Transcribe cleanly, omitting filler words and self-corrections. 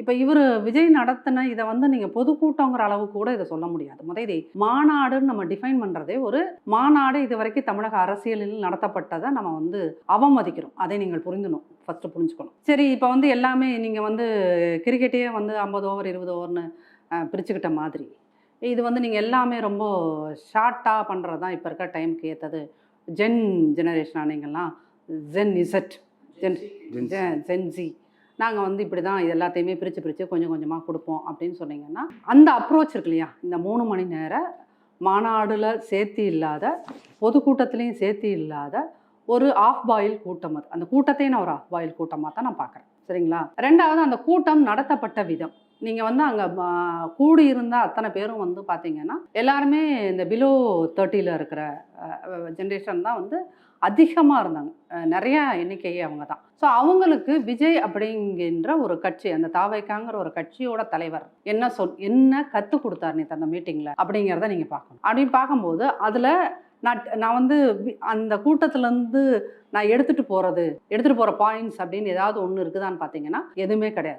இப்போ இவர் விஜய் நடத்தின இதை வந்து நீங்கள் பொதுக்கூட்டங்கிற அளவுக்கு கூட இதை சொல்ல முடியாது. இதை மாநாடுன்னு நம்ம டிஃபைன் பண்ணுறதே ஒரு மாநாடு இது வரைக்கும் தமிழக அரசியலில் நடத்தப்பட்டதை நம்ம வந்து அவமதிக்கிறோம். அதை நீங்கள் புரிந்துணும், ஃபஸ்ட்டு புரிஞ்சுக்கணும். சரி, இப்போ வந்து எல்லாமே நீங்கள் வந்து கிரிக்கெட்டையே வந்து 50 ஓவர் 20 ஓவர்னு பிரிச்சுக்கிட்ட மாதிரி இது வந்து நீங்கள் எல்லாமே ரொம்ப ஷார்ட்டாக பண்ணுறது தான் இப்போ இருக்க டைமுக்கு ஏற்றது. ஜெனரேஷன் ஆனீங்கள்லாம் இசட் ஜென்சி நாங்கள் வந்து இப்படி தான் இது எல்லாத்தையுமே பிரித்து கொஞ்சம் கொஞ்சமாக கொடுப்போம் அப்படின்னு சொன்னீங்கன்னா, அந்த அப்ரோச் இருக்கு இல்லையா, இந்த 3 மணி நேர மாநாடில் சேர்த்து இல்லாத, பொதுக்கூட்டத்துலேயும் சேர்த்து இல்லாத ஒரு ஆஃப் பாயில் கூட்டம். அது அந்த கூட்டத்தையும் நான் ஒரு ஆஃப் பாயில் கூட்டமாக தான் நான் பார்க்குறேன். சரிங்களா? 2வது அந்த கூட்டம் நடத்தப்பட்ட விதம். நீங்கள் வந்து அங்கே கூடியிருந்த அத்தனை பேரும் வந்து பார்த்தீங்கன்னா எல்லாருமே இந்த பிலோ 30 இருக்கிற ஜென்ரேஷன் தான் வந்து அதிகமாக இருந்தாங்க. நிறைய எண்ணிக்கையே அவங்க தான். ஸோ அவங்களுக்கு விஜய் அப்படிங்கின்ற ஒரு கட்சி, அந்த தாவைக்காங்கிற ஒரு கட்சியோட தலைவர் என்ன கற்றுக் கொடுத்தார் நேற்று அந்த மீட்டிங்கில் அப்படிங்கிறத நீங்கள் பார்க்கணும். அப்படின்னு பார்க்கும்போது அதில் நான் வந்து அந்த கூட்டத்திலேருந்து நான் எடுத்துகிட்டு போகிற பாயிண்ட்ஸ் அப்படின்னு ஏதாவது ஒன்று இருக்குதான்னு பார்த்தீங்கன்னா எதுவுமே கிடையாது.